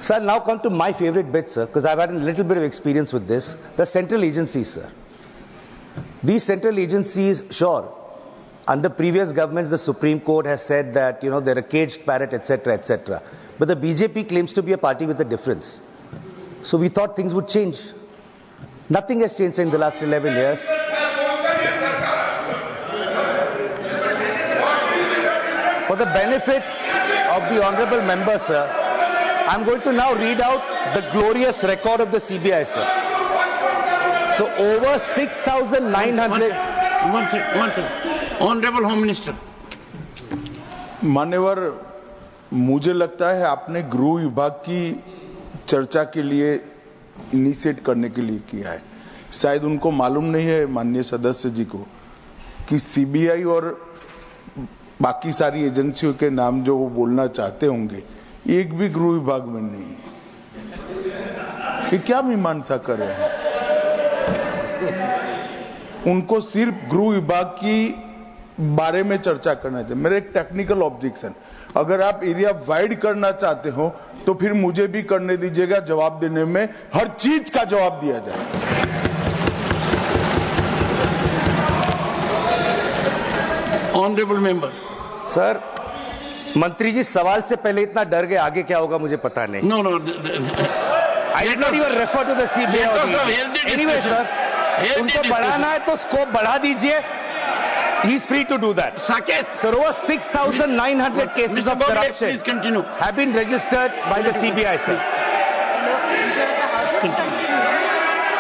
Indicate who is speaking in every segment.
Speaker 1: So I'll now come to my favorite bit, sir, because I've had a little bit of experience with this. The central agencies, sir. These central agencies, sure, under previous governments, the Supreme Court has said that, they're a caged parrot, etc., etc. But the BJP claims to be a party with a difference. So we thought things would change. Nothing has changed in the last 11 years. For the benefit of the honorable member, sir, I'm going to now read out the glorious record of the CBI, sir. So over 6,900...
Speaker 2: One second. Honorable Home Minister.
Speaker 3: मान्यवर, मुझे लगता है आपने गृह विभाग की चर्चा के लिए इनिशिएट करने के लिए किया है। शायद उनको मालूम नहीं है माननीय सदस्य जी को कि सीबीआई और बाकी सारी एजेंसियों के नाम जो वो बोलना चाहते होंगे एक भी गृह विभाग में नहीं है। ये क्या मीमांसा कर रहे हैं? उनको सिर्फ गृह विभाग की बारे में चर्चा करना चाहिए। मेरा एक टेक्निकल ऑब्जेक्शन, अगर आप एरिया वाइड करना चाहते हो तो फिर मुझे भी करने दीजिएगा, जवाब देने में हर चीज का जवाब दिया जाए।
Speaker 2: Honourable member.
Speaker 1: सर, मंत्री जी सवाल से पहले इतना डर गए, आगे क्या होगा मुझे पता नहीं।
Speaker 2: No
Speaker 1: I did not even refer to the CBI. Anyway sir, उनको बढ़ाना है तो स्कोप बढ़ा दीजिए। He is free to do that.
Speaker 2: Saket.
Speaker 1: So over 6,900 cases of corruption have been registered by the CBI, sir.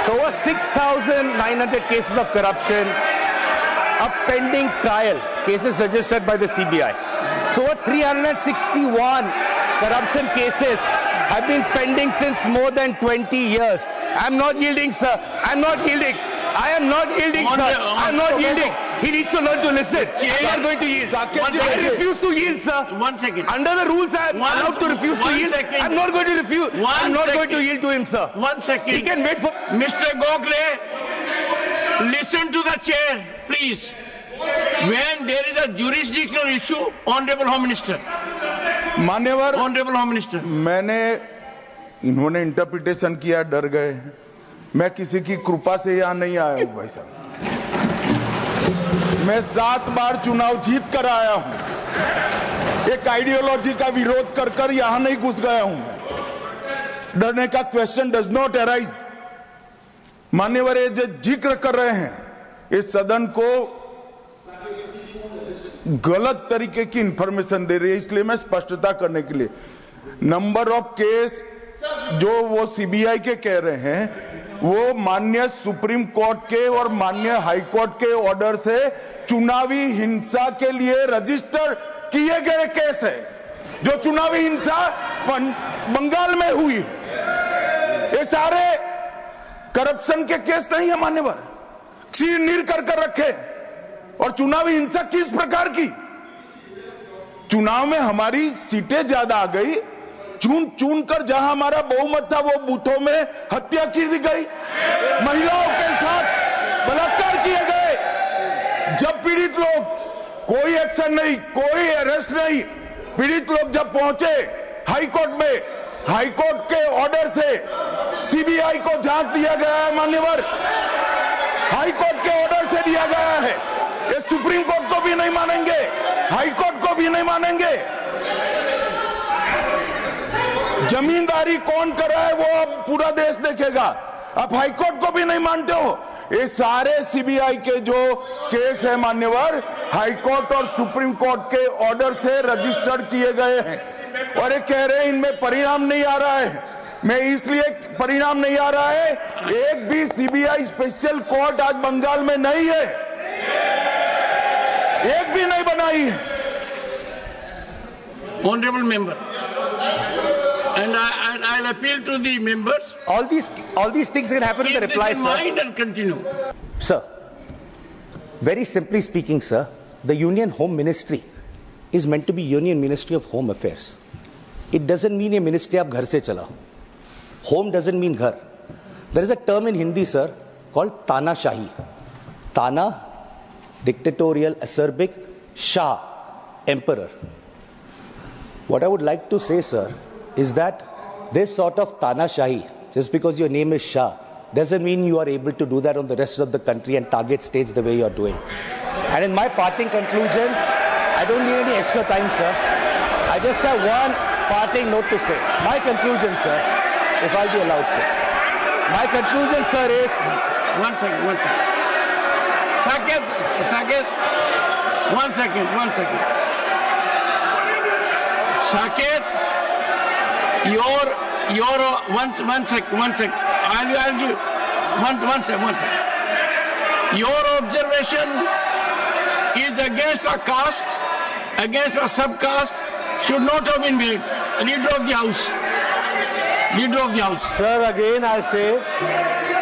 Speaker 1: So over 6,900 cases of corruption, a pending trial, cases registered by the CBI. So over 361 corruption cases have been pending since more than 20 years. I'm not yielding, sir. I'm not yielding. I am not yielding, sir. I'm not yielding. He needs to learn to listen. I'm not going to yield. I refuse to yield, sir.
Speaker 2: 1 second.
Speaker 1: Under the rules, I am allowed to refuse to yield. I'm not going to refuse. I'm not going to yield to him, sir.
Speaker 2: 1 second.
Speaker 1: He can wait for...
Speaker 2: Mr. Gokhale, listen to the chair, please. When there is a jurisdictional issue, Honorable Home Minister.
Speaker 3: मान्यवर,
Speaker 2: Honorable Home Minister.
Speaker 3: इन्होंने interpretation किया, डर गए। मैं किसी की कृपा से यहाँ नहीं आया हूँ भाई साहब। मैं 7 बार चुनाव जीत कर आया हूँ। एक आइडियोलॉजी का विरोध कर यहाँ नहीं घुस गया हूँ मैं। डरने का क्वेश्चन डज नॉट अराइज। मान्यवर, ये जो जिक्र कर रहे हैं, इस सदन को गलत तरीके की इंफॉर्मेशन दे रही है, इसलिए मैं स्पष्टता करने के लिए नंबर ऑफ केस जो वो सीबीआई के कह रहे हैं वो माननीय सुप्रीम कोर्ट के और माननीय हाई कोर्ट के ऑर्डर से चुनावी हिंसा के लिए रजिस्टर किए गए केस है। जो चुनावी हिंसा बंगाल में हुई, ये सारे करप्शन के केस नहीं है मान्यवर। चीर कर रखे। और चुनावी हिंसा किस प्रकार की? चुनाव में हमारी सीटें ज्यादा आ गई, चुन कर जहां हमारा बहुमत था वो बूथों में हत्या की गई, महिलाओं के साथ बलात्कार किए गए। जब पीड़ित लोग, कोई एक्शन नहीं, कोई अरेस्ट नहीं, पीड़ित लोग जब पहुंचे हाई कोर्ट में, हाई कोर्ट के ऑर्डर से सीबीआई को जांच दिया गया है मान्यवर। हाई कोर्ट के ऑर्डर से दिया गया है। ये सुप्रीम कोर्ट को भी नहीं मानेंगे, हाई कोर्ट को भी नहीं मानेंगे। जमींदारी कौन कर रहा है वो अब पूरा देश देखेगा। आप हाईकोर्ट को भी नहीं मानते हो। ये सारे सीबीआई के जो केस है मान्यवर, हाईकोर्ट और सुप्रीम कोर्ट के ऑर्डर से रजिस्टर्ड किए गए हैं और ये कह रहे हैं इनमें परिणाम नहीं आ रहा है। मैं इसलिए परिणाम नहीं आ रहा है, एक भी सीबीआई स्पेशल कोर्ट आज बंगाल में नहीं है, एक भी नहीं बनाई है।
Speaker 2: Honorable member. And I'll appeal to the members.
Speaker 1: All these things can happen in the reply,
Speaker 2: sir. Mind and continue.
Speaker 1: Sir, very simply speaking, sir, the Union Home Ministry is meant to be Union Ministry of Home Affairs. It doesn't mean a ministry आप घर से चलाओ. Home doesn't mean घर. There is a term in Hindi, sir, called तानाशाही. Tana, dictatorial, acerbic, Shah, emperor. What I would like to say, sir, is that this sort of tanashahi, just because your name is Shah, doesn't mean you are able to do that on the rest of the country and target states the way you're doing. And in my parting conclusion, I don't need any extra time, sir. I just have one parting note to say. My conclusion, sir, if I'll be allowed to. My conclusion, sir, is...
Speaker 2: One second. Saket, one second. Saket, one second. I'll give one second. Your observation is against a caste, against a subcaste, should not have been made. Leader of the House.
Speaker 4: Sir, again I say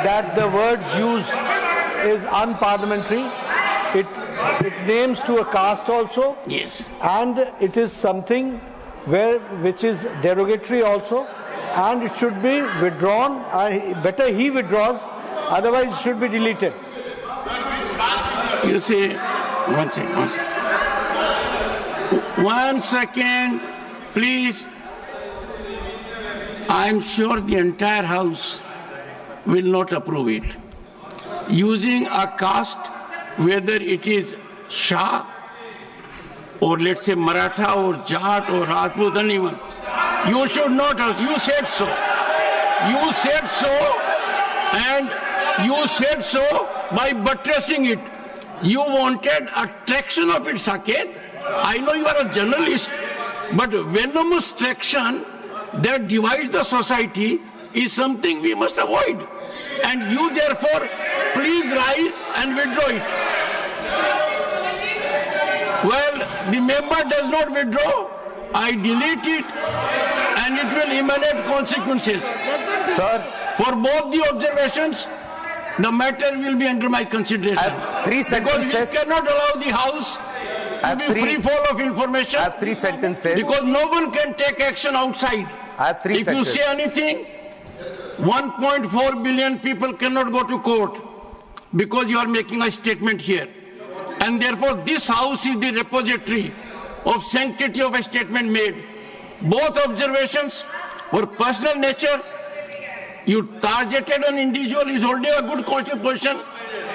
Speaker 4: that the words used is unparliamentary. It names to a caste also.
Speaker 2: Yes.
Speaker 4: And it is something which is derogatory also, and it should be withdrawn. Better he withdraws, otherwise it should be deleted.
Speaker 2: You see, one second, please. I'm sure the entire House will not approve it. Using a caste, whether it is Shah or let's say Maratha or Jat or Rajput, anyone, you should not have. You said so. And you said so by buttressing it. You wanted a traction of it, Saket. I know you are a journalist, but venomous traction that divides the society is something we must avoid. And you therefore, please rise and withdraw it. Well, the member does not withdraw, I delete it, and it will emanate consequences.
Speaker 1: Sir,
Speaker 2: for both the observations, the matter will be under my consideration.
Speaker 1: I have 3 sentences.
Speaker 2: Because we cannot allow the House to be free fall of information.
Speaker 1: I have 3 sentences.
Speaker 2: Because no one can take action outside.
Speaker 1: I have 3 sentences.
Speaker 2: If you say anything, 1.4 billion people cannot go to court because you are making a statement here. And therefore this House is the repository of sanctity of a statement made. Both observations were personal nature. You targeted an individual is holding a good quality position,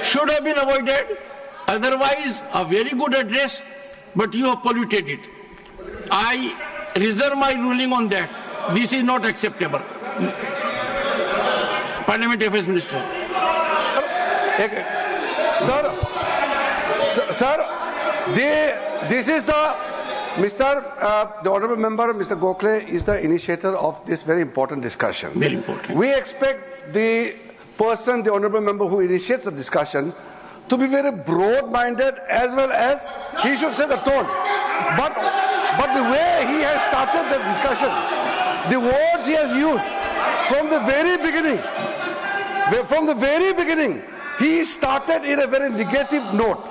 Speaker 2: should have been avoided. Otherwise, a very good address, but you have polluted it. I reserve my ruling on that. This is not acceptable. Parliament Affairs Minister.
Speaker 5: Sir, this is the Honourable Member, Mr. Gokhale, is the initiator of this very important discussion.
Speaker 2: Very important.
Speaker 5: We expect the person, the Honourable Member who initiates the discussion, to be very broad-minded as well as he should set the tone. But the way he has started the discussion, the words he has used from the very beginning, he started in a very negative note.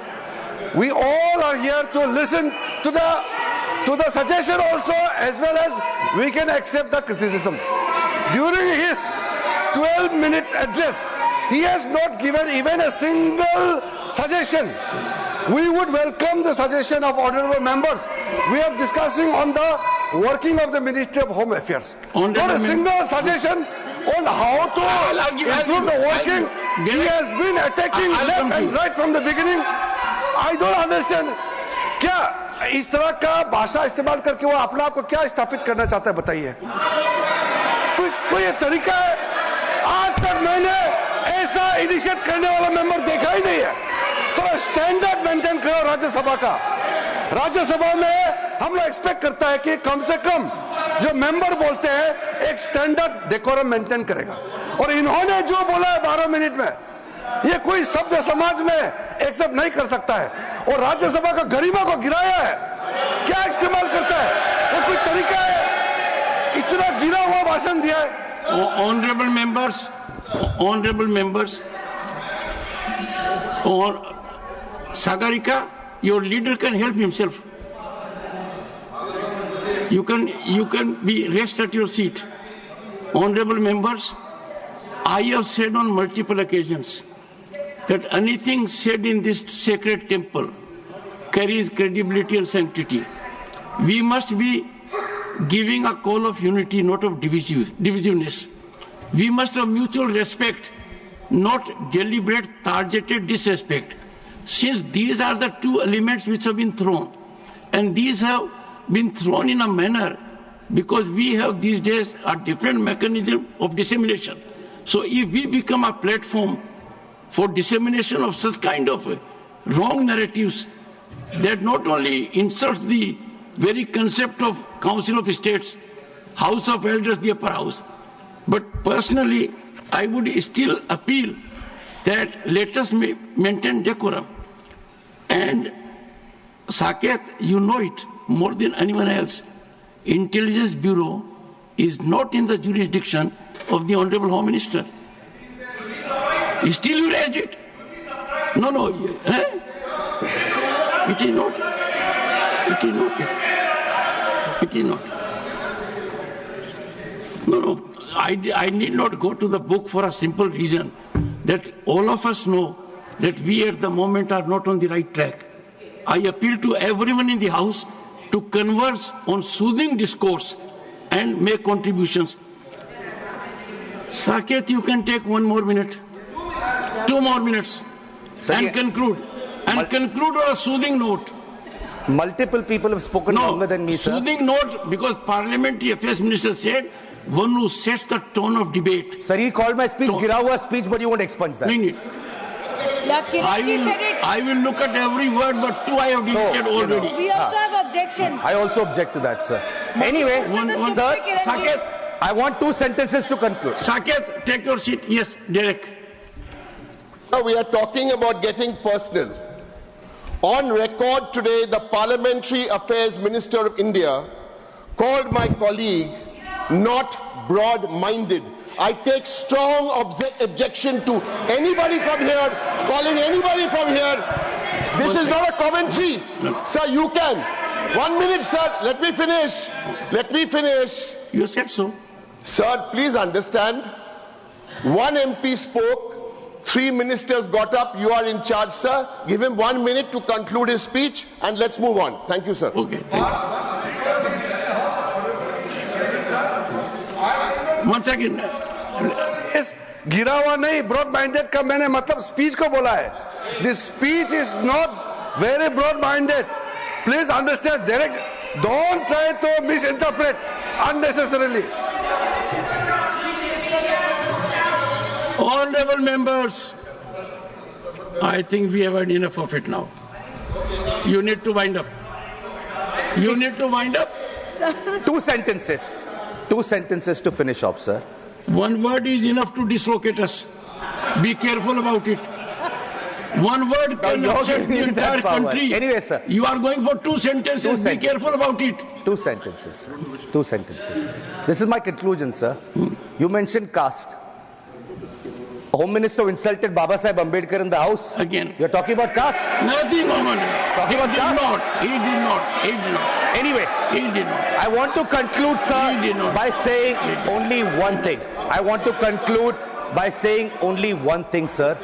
Speaker 5: We all are here to listen to the suggestion also, as well as we can accept the criticism. During his 12-minute address, he has not given even a single suggestion. We would welcome the suggestion of honourable members. We are discussing on the working of the Ministry of Home Affairs. Not a single suggestion on how to improve the working. He has been attacking left and right from the beginning. I don't understand. क्या इस तरह का भाषा इस्तेमाल करके वो अपने आप को क्या स्थापित करना चाहता है, बताइए। कोई तरीका है? आज तक मैंने ऐसा इनिशिएट करने वाला मेंबर देखा ही नहीं है। तो स्टैंडर्ड मेंटेन करो राज्यसभा का। राज्यसभा में हम लोग एक्सपेक्ट करता है कि कम से कम जो मेंबर बोलते हैं एक स्टैंडर्ड डेकोरम मेंटेन करेगा। और इन्होंने जो बोला है 12 मिनट में, ये कोई सभ्य समाज में एक्सेप्ट नहीं कर सकता है। और राज्यसभा का गरिमा को गिराया है, क्या इस्तेमाल करता है? वो कोई तरीका है? इतना गिरा हुआ भाषण दिया है।
Speaker 2: Honorable members, or Sagarika, your leader can help himself. You can be rest at your seat. Honorable members, I have said on multiple occasions that anything said in this sacred temple carries credibility and sanctity. We must be giving a call of unity, not of divisiveness. We must have mutual respect, not deliberate, targeted disrespect. Since these are the two elements which have been thrown, and these have been thrown in a manner because we have these days a different mechanism of dissemination. So if we become a platform for dissemination of such kind of wrong narratives, that not only insults the very concept of Council of States, House of Elders, the upper house, but personally I would still appeal that let us maintain decorum. And Saket, you know it more than anyone else, Intelligence Bureau is not in the jurisdiction of the Honorable Home Minister. Still you raise it? No, eh? It is not. It is not. It is not. No, I need not go to the book for a simple reason that all of us know that we at the moment are not on the right track. I appeal to everyone in the House to converse on soothing discourse and make contributions. Saket, you can take 1 more minute, 2 more minutes, and conclude. And conclude on a soothing note.
Speaker 1: Multiple people have spoken longer than me, sir.
Speaker 2: Soothing note, because Parliamentary Affairs Minister said, one who sets the tone of debate.
Speaker 1: Sir, he called my speech gira hua speech, but you won't expunge that.
Speaker 2: I will look at every word, but 2 I have deleted already.
Speaker 6: We also have objections.
Speaker 1: I also object to that, sir. Anyway, sir,
Speaker 2: Saket,
Speaker 1: I want 2 sentences to conclude.
Speaker 2: Saket, take your seat. Yes, Derek.
Speaker 7: Now we are talking about getting personal. On record today, the Parliamentary Affairs Minister of India called my colleague not broad-minded. I take strong objection to anybody from here, calling anybody from here. This is not a commentary. Sir, you can. 1 minute, sir. Let me finish. Let me finish.
Speaker 2: You said so.
Speaker 7: Sir, please understand. 1 MP spoke. 3 ministers got up. You are in charge, sir. Give him 1 minute to conclude his speech and let's move on. Thank you, sir.
Speaker 2: Okay, thank you. Once again.
Speaker 5: Yes, गिरा हुआ नहीं, broad minded का मैंने मतलब speech को बोला है. This speech is not very broad minded. Please understand, Derek. Don't try to misinterpret unnecessarily.
Speaker 2: Honorable members, I think we have had enough of it now. You need to wind up. You need to wind up.
Speaker 1: 2 sentences. 2 sentences to finish off, sir.
Speaker 2: 1 word is enough to dislocate us. Be careful about it. 1 word can upset the entire country.
Speaker 1: Anyway, sir.
Speaker 2: You are going for 2 sentences. Be careful about it.
Speaker 1: 2 sentences. 2 sentences. This is my conclusion, sir. You mentioned caste. Home Minister insulted Baba Saheb Ambedkar in the House.
Speaker 2: Again.
Speaker 1: You're talking about caste?
Speaker 2: Nothing, Mohammed.
Speaker 1: Talking about caste?
Speaker 2: He did not.
Speaker 1: Anyway,
Speaker 2: he did not.
Speaker 1: I want to conclude, sir, by saying only one thing. I want to conclude by saying only one thing, sir.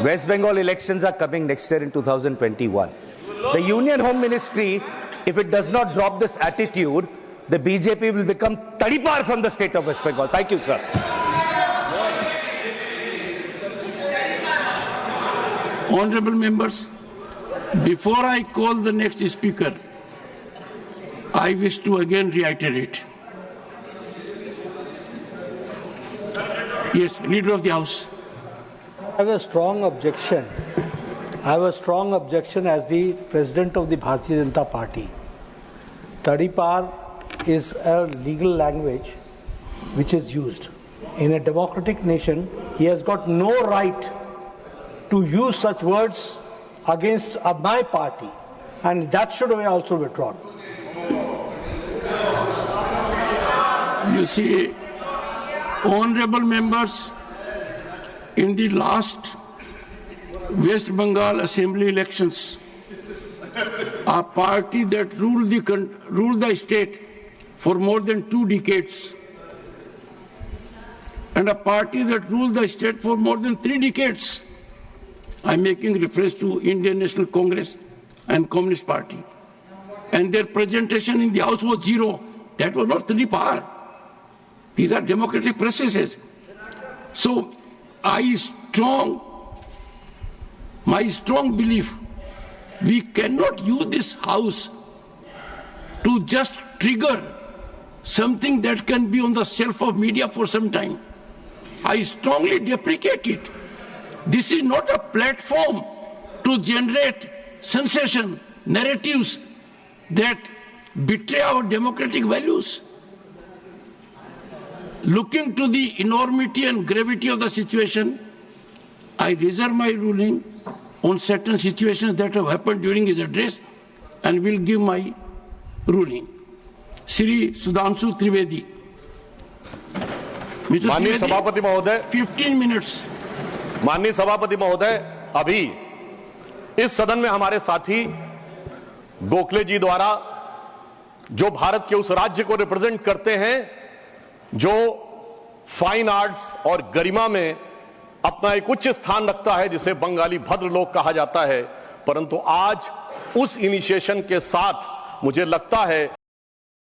Speaker 1: West Bengal elections are coming next year in 2021. The Union Home Ministry, if it does not drop this attitude, the BJP will become Tadipar from the state of West Bengal. Thank you, sir.
Speaker 2: Honorable members, before I call the next speaker, I wish to again reiterate. Yes, Leader of the House.
Speaker 4: I have a strong objection. I have a strong objection as the President of the Bharatiya Janata Party. Tadipar is a legal language which is used. In a democratic nation, he has got no right to use such words against my party, and that should be also withdrawn.
Speaker 2: You see, honorable members, in the last West Bengal Assembly elections, a party that ruled the state for more than 2 decades, and a party that ruled the state for more than 3 decades, I'm making reference to Indian National Congress and Communist Party. and their presentation in the House was zero. That was not Tadipar. These are democratic processes. So my strong belief, we cannot use this House to just trigger something that can be on the shelf of media for some time. I strongly deprecate it. This is not a platform to generate sensation, narratives that betray our democratic values. Looking to the enormity and gravity of the situation, I reserve my ruling on certain situations that have happened during his address and will give my ruling. Shri Sudhanshu Trivedi. Mr.
Speaker 6: माननीय
Speaker 2: Trivedi,
Speaker 6: सभापति महोदय,
Speaker 2: 15 minutes.
Speaker 6: माननीय सभापति महोदय, अभी इस सदन में हमारे साथी गोखले जी द्वारा जो भारत के उस राज्य को रिप्रेजेंट करते हैं जो फाइन आर्ट्स और गरिमा में अपना एक उच्च स्थान रखता है, जिसे बंगाली भद्र लोक कहा जाता है, परंतु आज उस इनिशिएशन के साथ मुझे लगता है